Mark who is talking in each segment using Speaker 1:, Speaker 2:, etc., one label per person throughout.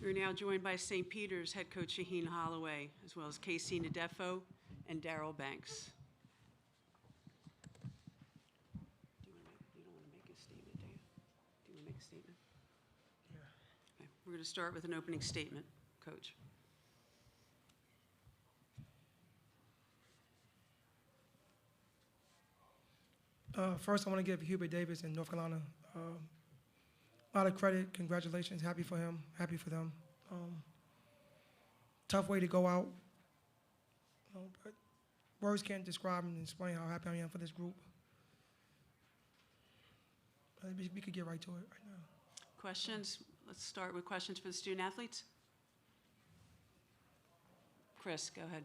Speaker 1: We're now joined by St. Peter's head coach Shaheen Holloway, as well as Casey Nadefo and Darrell Banks. You don't want to make a statement, do you? Do you want to make a statement?
Speaker 2: Yeah.
Speaker 1: Okay. We're going to start with an opening statement, Coach.
Speaker 2: First, I want to give Hubert Davis in North Carolina a lot of credit. Congratulations. Happy for him. Happy for them. Tough way to go out. But words can't describe and explain how happy I am for this group. We could get right to it right now.
Speaker 1: Questions? Let's start with questions for the student athletes. Chris, go ahead.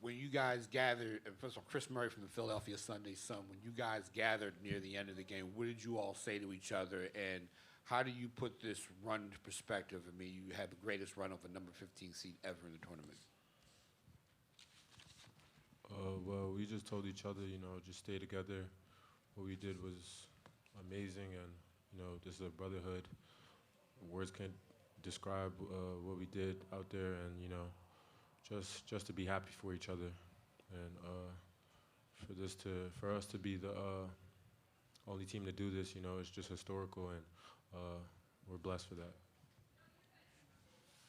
Speaker 3: When you guys gathered, first of all, Chris Murray from the Philadelphia Sunday Sun, when you guys gathered near the end of the game, what did you all say to each other, and how do you put this run into perspective? I mean, you had the greatest run of a number 15 seed ever in the tournament.
Speaker 4: Well, we just told each other, just stay together. What we did was amazing, and, this is a brotherhood. Words can't describe what we did out there, and, just to be happy for each other, and for us to be the only team to do this, it's just historical, and we're blessed for that.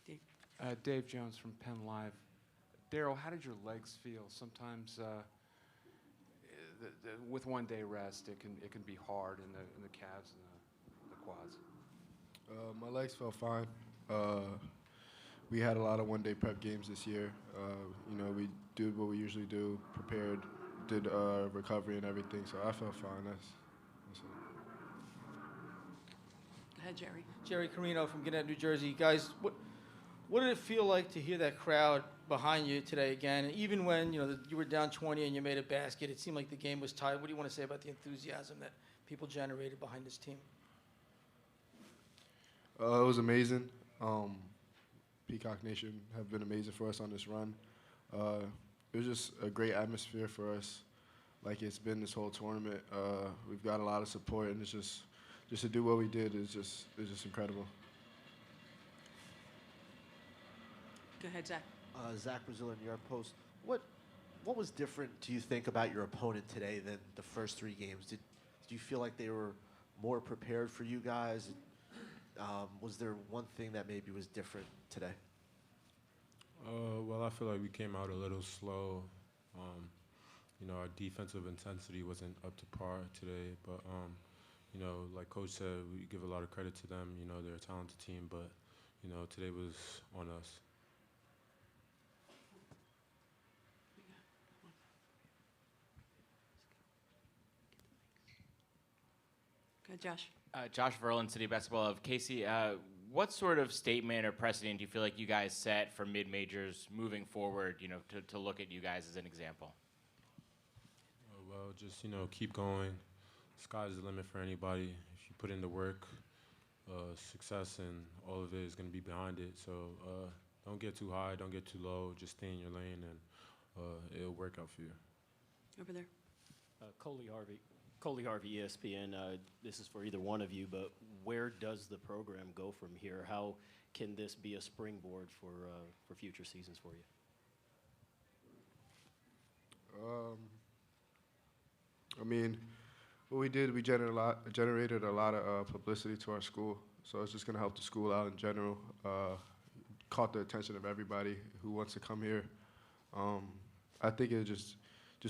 Speaker 1: Dave.
Speaker 5: Dave Jones from Penn Live. Darrell, how did your legs feel? Sometimes with 1 day rest, it can be hard in the calves and the quads.
Speaker 6: My legs felt fine. We had a lot of one-day prep games this year. We did what we usually do, prepared, did recovery and everything, so I felt fine. That's it.
Speaker 1: Go ahead, Jerry.
Speaker 7: Jerry Carino from Gannett, New Jersey. Guys, what did it feel like to hear that crowd behind you today again? And even when you were down 20 and you made a basket, it seemed like the game was tied. What do you want to say about the enthusiasm that people generated behind this team?
Speaker 6: It was amazing. Peacock Nation have been amazing for us on this run. It was just a great atmosphere for us, like it's been this whole tournament. We've got a lot of support, and it's just to do what we did is just incredible.
Speaker 1: Go ahead, Zach.
Speaker 8: Zach Braziller, New York Post. What was different, do you think, about your opponent today than the first 3 games? Did you feel like they were more prepared for you guys? Was there one thing that maybe was different today?
Speaker 4: Well, I feel like we came out a little slow. Our defensive intensity wasn't up to par today, but like Coach said, we give a lot of credit to them. They're a talented team, but today was on us.
Speaker 1: Go ahead, Josh.
Speaker 9: Josh Verlin, City Basketball of Casey. What sort of statement or precedent do you feel like you guys set for mid-majors moving forward, to look at you guys as an example?
Speaker 4: Well, just, keep going. Sky's the limit for anybody. If you put in the work, success and all of it is going to be behind it. So don't get too high, don't get too low. Just stay in your lane, and it'll work out for you.
Speaker 1: Over there.
Speaker 10: Coley Harvey, ESPN. This is for either one of you, but where does the program go from here? How can this be a springboard for future seasons for you?
Speaker 6: What we did, we generated a lot of publicity to our school, so it's just going to help the school out in general. Caught the attention of everybody who wants to come here. I think it just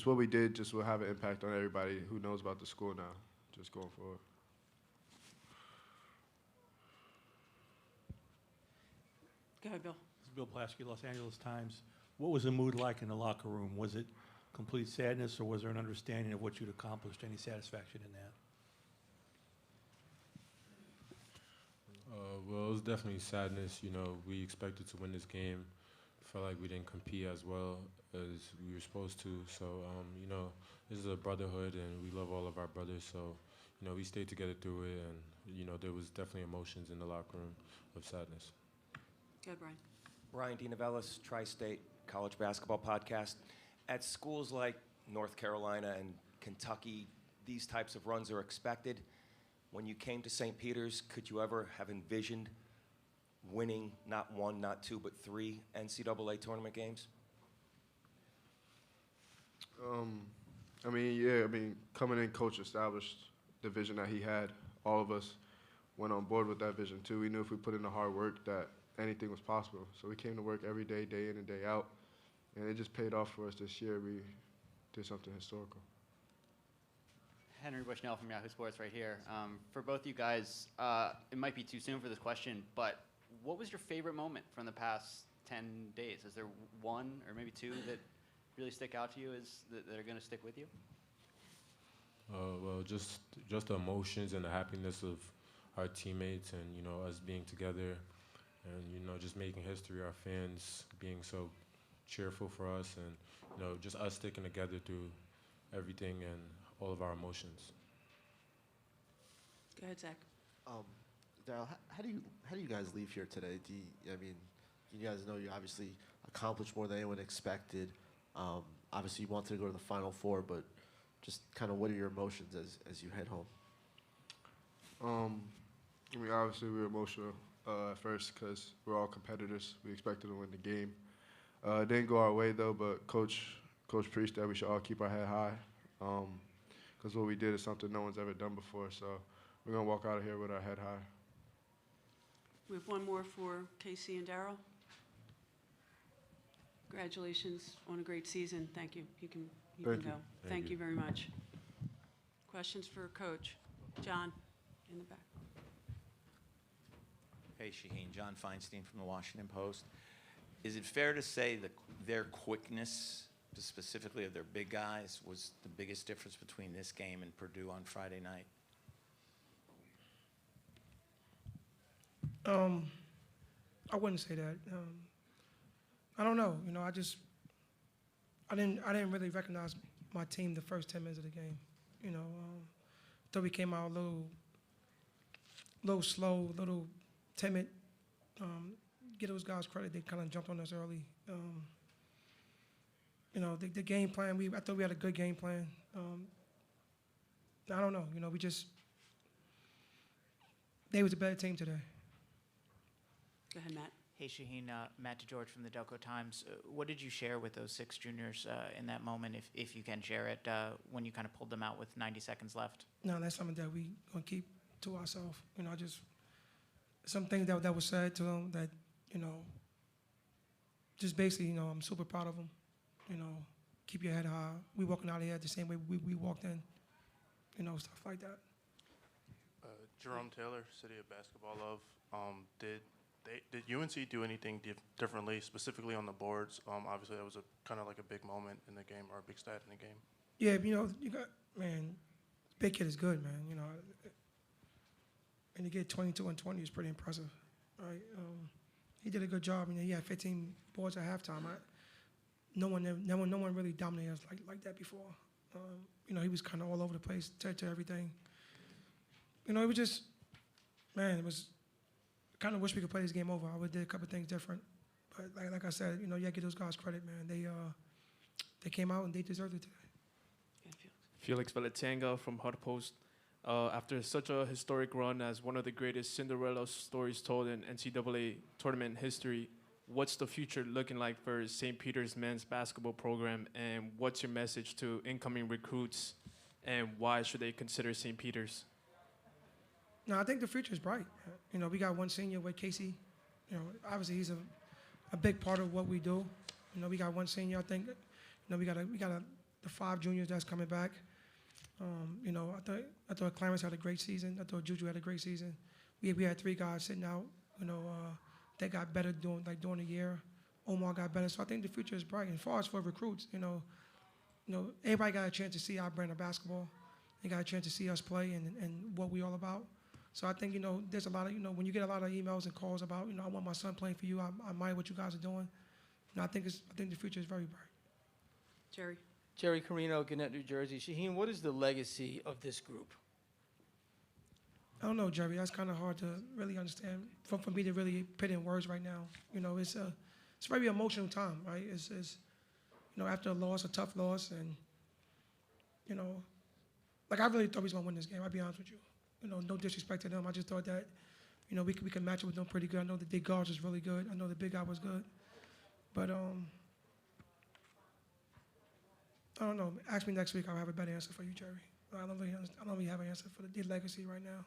Speaker 6: what we did just will have an impact on everybody who knows about the school now, just going forward.
Speaker 1: Go ahead, Bill.
Speaker 11: This is Bill Plaschke, Los Angeles Times. What was the mood like in the locker room? Was it complete sadness, or was there an understanding of what you'd accomplished? Any satisfaction in that?
Speaker 4: Well, it was definitely sadness. We expected to win this game. Felt like we didn't compete as well as we were supposed to. So, this is a brotherhood, and we love all of our brothers. So, we stayed together through it, and, there was definitely emotions in the locker room of sadness.
Speaker 1: Go ahead, Brian.
Speaker 12: Brian DiNovellis, Tri-State College Basketball Podcast. At schools like North Carolina and Kentucky, these types of runs are expected. When you came to St. Peter's, could you ever have envisioned winning not one, not two, but 3 NCAA tournament games?
Speaker 6: I mean, yeah, I mean, coming in, Coach established the vision that he had. All of us went on board with that vision, too. We knew if we put in the hard work that anything was possible. So we came to work every day, day in and day out, and it just paid off for us this year. We did something historical.
Speaker 13: Henry Bushnell from Yahoo Sports right here. For both you guys, it might be too soon for this question, but what was your favorite moment from the past 10 days? Is there one or maybe two that really stick out to you that are going to stick with you?
Speaker 4: Well, just the emotions and the happiness of our teammates and, you know, us being together and, you know, just making history, our fans being so cheerful for us and, you know, just us sticking together through everything and all of our emotions.
Speaker 1: Go ahead, Zach.
Speaker 8: Daryl, how do you guys leave here today? I mean, you guys know you obviously accomplished more than anyone expected. Obviously, you wanted to go to the Final Four, but just kind of what are your emotions as you head home?
Speaker 6: I mean, obviously we were emotional at first because we're all competitors. We expected to win the game. It didn't go our way though, but Coach preached that we should all keep our head high because what we did is something no one's ever done before. So we're gonna walk out of here with our head high.
Speaker 1: We have one more for Casey and Daryl. Congratulations on a great season. Thank you. You can go. Thank you very much. Questions for Coach? John, in the back.
Speaker 14: Hey, Shaheen. John Feinstein from the Washington Post. Is it fair to say that their quickness, specifically of their big guys, was the biggest difference between this game and Purdue on Friday night?
Speaker 2: I wouldn't say that. I don't know. You know, I didn't really recognize my team the first 10 minutes of the game. You know, thought we came out a little slow, a little timid. Give those guys credit; they kind of jumped on us early. You know, the game plan. I thought we had a good game plan. I don't know. You know, they was a better team today.
Speaker 1: Go ahead, Matt.
Speaker 15: Hey, Shaheen, Matt DeGeorge from the Delco Times. What did you share with those 6 juniors in that moment, if you can share it, when you kind of pulled them out with 90 seconds left?
Speaker 2: No, that's something that we gonna keep to ourselves. You know, just some things that was said to them that, you know, just basically, you know, I'm super proud of them. You know, keep your head high. We walking out of here the same way we walked in. You know, stuff like that.
Speaker 16: Jerome Taylor, City of Basketball Love. Did UNC do anything differently, specifically on the boards? Obviously, that was kind of like a big moment in the game, or a big stat in the game.
Speaker 2: Yeah, you know, big kid is good, man. You know, and to get 22 and 20 is pretty impressive, right? He did a good job. You know, he had 15 boards at halftime. No one really dominated us like that before. You know, he was kind of all over the place, to everything. You know, it was just, man, it was. Kind of wish we could play this game over. I would have did a couple things different, but like I said, you know, you gotta give those guys credit, man. They came out and they deserved it today.
Speaker 17: Felix Veletanga from HuffPost. After such a historic run as one of the greatest Cinderella stories told in NCAA tournament history, what's the future looking like for St. Peter's men's basketball program, and what's your message to incoming recruits, and why should they consider St. Peter's?
Speaker 2: No, I think the future is bright. You know, we got one senior with Casey. You know, obviously he's a big part of what we do. You know, we got one senior. I think, you know, we got the 5 juniors that's coming back. You know, I thought Clarence had a great season. I thought Juju had a great season. We had 3 guys sitting out. You know, they got better during the year. Omar got better. So I think the future is bright. And as far as for recruits, you know, everybody got a chance to see our brand of basketball. They got a chance to see us play and what we all about. So I think, you know, there's a lot of, you know, when you get a lot of emails and calls about, you know, I want my son playing for you. I admire what you guys are doing. You know, I think the future is very bright.
Speaker 7: Jerry Carino, Gannett, New Jersey. Shaheen, what is the legacy of this group?
Speaker 2: I don't know, Jerry. That's kind of hard to really understand for me to really put in words right now. You know, it's a very emotional time, right? It's you know, after a loss, a tough loss, and, you know, like I really thought we was going to win this game. I'll be honest with you. no disrespect to them. I just thought that, we could match up with them pretty good. I know that their guards was really good. I know the big guy was good. But, I don't know. Ask me next week. I'll have a better answer for you, Jerry. I don't really have an answer for the legacy right now.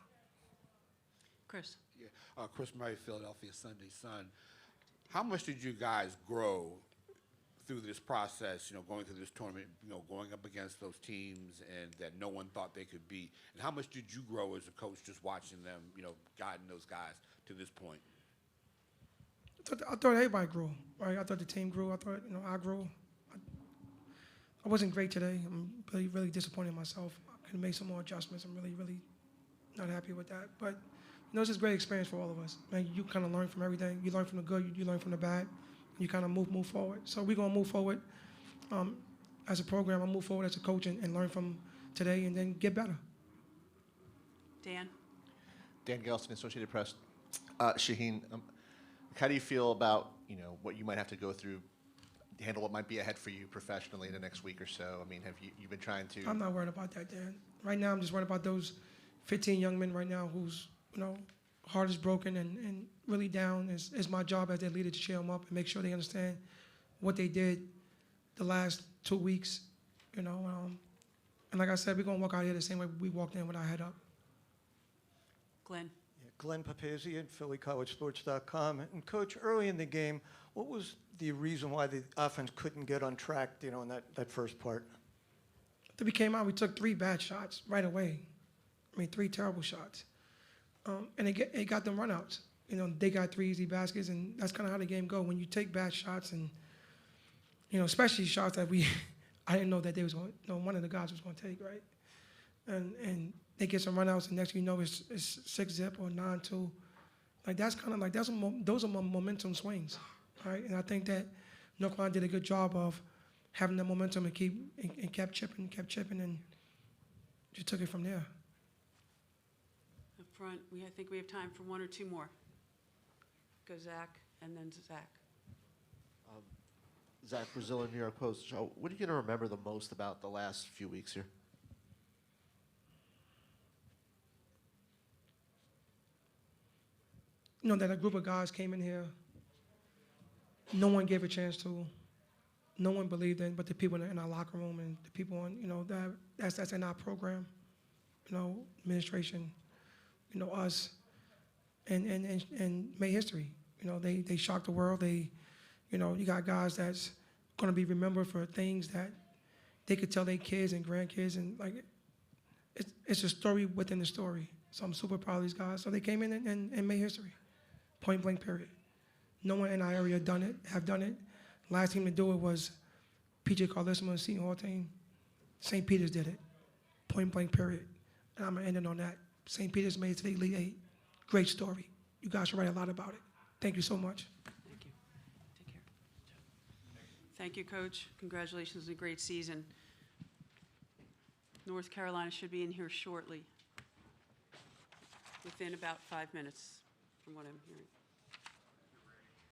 Speaker 1: Chris.
Speaker 3: Yeah. Chris Murray, Philadelphia Sunday Sun. How much did you guys grow through this process, going through this tournament, going up against those teams and that no one thought they could beat? And how much did you grow as a coach just watching them, guiding those guys to this point?
Speaker 2: I thought everybody grew, right? I thought the team grew. I thought, I grew. I wasn't great today. I'm really, really disappointed in myself. I could have made some more adjustments. I'm really, really not happy with that. But, it's just a great experience for all of us. Man, you kind of learn from everything. You learn from the good, you learn from the bad. You kind of move forward. So we're going to move forward as a program. I'll move forward as a coach and learn from today and then get better.
Speaker 1: Dan?
Speaker 18: Dan Gelston, Associated Press. Shaheen, how do you feel about, what you might have to go through to handle what might be ahead for you professionally in the next week or so? I mean, have you been trying to...
Speaker 2: I'm not worried about that, Dan. Right now, I'm just worried about those 15 young men right now whose, heart is broken and really down. It's my job as their leader to cheer them up and make sure they understand what they did the last 2 weeks, And like I said, we're going to walk out here the same way we walked in with our head up.
Speaker 1: Glenn.
Speaker 19: Yeah, Glenn Papazian, PhillyCollegeSports.com. And Coach, early in the game, what was the reason why the offense couldn't get on track, in that first part?
Speaker 2: After we came out, we took 3 bad shots right away. 3 terrible shots. And it got them runouts. They got 3 easy baskets, and that's kind of how the game go. When you take bad shots and, especially shots that I didn't know that they was going, one of the guys was going to take, right? And they get some runouts, and next thing you know, it's 6-zip or 9-2. Those are momentum swings, right? And I think that North Carolina did a good job of having the momentum and kept chipping, and just took it from there.
Speaker 1: Up front, I think we have time for 1 or 2 more. Go Zach, and then Zach.
Speaker 8: Zach Brazil, New York Post. What are you going to remember the most about the last few weeks here?
Speaker 2: That a group of guys came in here, no one gave a chance to, no one believed in, but the people in our locker room and the people that's in our program, administration, us, and made history. They shocked the world. You got guys that's going to be remembered for things that they could tell their kids and grandkids, and it's a story within the story. So I'm super proud of these guys. So they came in and made history, point blank period. No one in our area have done it. Last team to do it was P.J. Carlissimo and Seton Hall team. St. Peter's did it, point blank period. And I'm going to end it on that. St. Peter's made it to the Elite 8. Great story. You guys should write a lot about it. Thank you so much.
Speaker 1: Thank you. Take care. Thank you, Coach. Congratulations on a great season. North Carolina should be in here shortly, within about 5 minutes, from what I'm hearing.